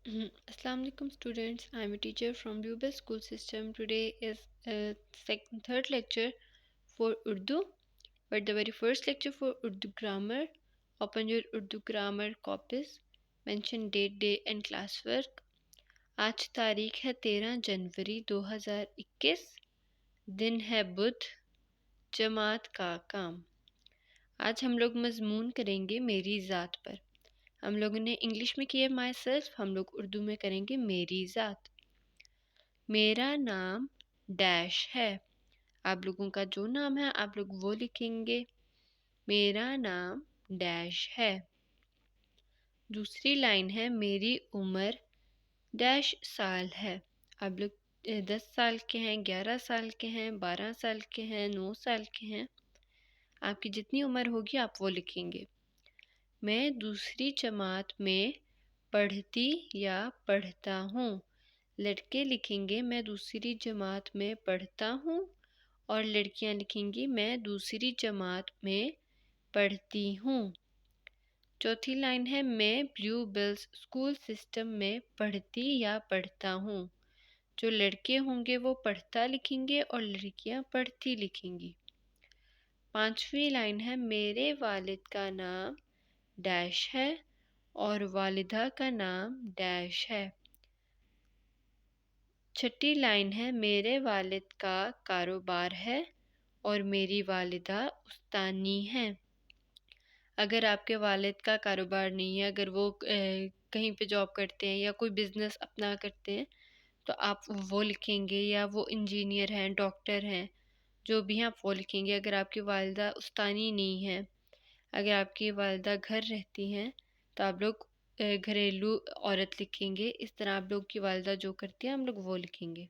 Assalamu alaikum students. I am a teacher from Bubel School System. Today is third lecture for Urdu, but the very first lecture for Urdu grammar. Open your Urdu grammar copies. Mention date, day and class work. आज तारीख है 13 जनवरी 2021. दिन है बुध. जमात का काम. आज हम लोग मजमून करेंगे मेरी ज़ात पर. हम लोगों ने इंग्लिश में किया माई सेल्फ, हम लोग उर्दू में करेंगे मेरी ज़ात. मेरा नाम डैश है. आप लोगों का जो नाम है आप लोग वो लिखेंगे. मेरा नाम डैश है. दूसरी लाइन है मेरी उम्र डैश साल है. आप लोग 10 साल के हैं, 11 साल के हैं, 12 साल के हैं, 9 साल के हैं. आपकी जितनी उम्र होगी आप वो लिखेंगे. मैं दूसरी जमात में पढ़ती या पढ़ता हूँ. लड़के लिखेंगे मैं दूसरी जमात में पढ़ता हूँ, और लड़कियाँ लिखेंगी मैं दूसरी जमात में पढ़ती हूँ. चौथी लाइन है मैं ब्लू बिल्स स्कूल सिस्टम में पढ़ती या पढ़ता हूँ. जो लड़के होंगे वो पढ़ता लिखेंगे और लड़कियाँ पढ़ती लिखेंगी. पांचवी लाइन है मेरे वालिद का नाम डैश है और वालिदा का नाम डैश है. छठी लाइन है मेरे वालिद का कारोबार है और मेरी वालिदा उस्तानी है. अगर आपके वालिद का कारोबार नहीं है, अगर वो कहीं पे जॉब करते हैं या कोई बिज़नेस अपना करते हैं, तो आप वो लिखेंगे. या वो इंजीनियर हैं, डॉक्टर हैं, जो भी हैं आप वो लिखेंगे. अगर आपकी वालिदा उस्तानी नहीं है, अगर आपकी वालिदा घर रहती हैं, तो आप लोग घरेलू औरत लिखेंगे. इस तरह आप लोग की वालिदा जो करती है हम लोग वो लिखेंगे.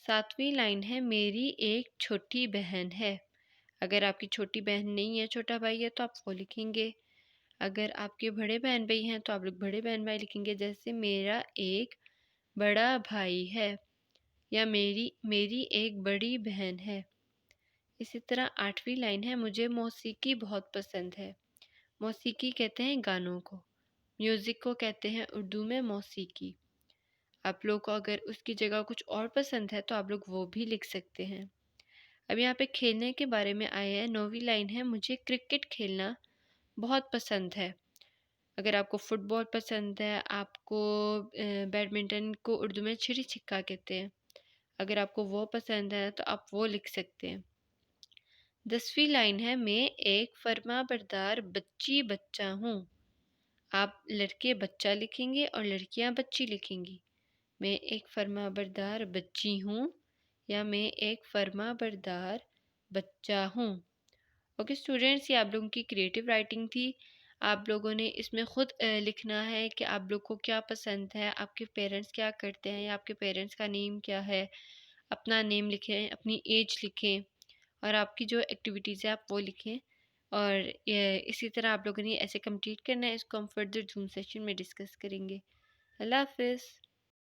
सातवीं लाइन है मेरी एक छोटी बहन है. अगर आपकी छोटी बहन नहीं है, छोटा भाई है, तो आप वो लिखेंगे. अगर आपके बड़े बहन भाई हैं तो आप लोग बड़े बहन भाई लिखेंगे. जैसे मेरा एक बड़ा भाई है या मेरी एक बड़ी बहन है. इसी तरह आठवीं लाइन है मुझे मौसीकी बहुत पसंद है. मौसीकी कहते हैं गानों को. म्यूज़िक को कहते हैं उर्दू में मौसीकी. आप लोग को अगर उसकी जगह कुछ और पसंद है तो आप लोग वो भी लिख सकते हैं. अब यहाँ पे खेलने के बारे में आया है. 9वीं लाइन है मुझे क्रिकेट खेलना बहुत पसंद है. अगर आपको फुटबॉल पसंद है, आपको बैडमिंटन को उर्दू में चिड़ी छिक्का कहते हैं, अगर आपको वो पसंद है तो आप वो लिख सकते हैं. 10वीं लाइन है मैं एक फर्माबरदार बच्चा हूँ. आप लड़के बच्चा लिखेंगे और लड़कियाँ बच्ची लिखेंगी. मैं एक फर्माबरदार बच्ची हूँ या मैं एक फर्माबरदार बच्चा हूँ. ओके स्टूडेंट्स, ये आप लोगों की क्रिएटिव राइटिंग थी. आप लोगों ने इसमें ख़ुद लिखना है कि आप लोग को क्या पसंद है, आपके पेरेंट्स क्या करते हैं या आपके पेरेंट्स का नेम क्या है. अपना नेम लिखें, अपनी एज लिखें, और आपकी जो एक्टिविटीज़ है आप वो लिखें. और इसी तरह आप लोगों ने ऐसे कंप्लीट करना है. इसको हम फर्दर जूम सेशन में डिस्कस करेंगे. अल्लाह हाफ़िज़.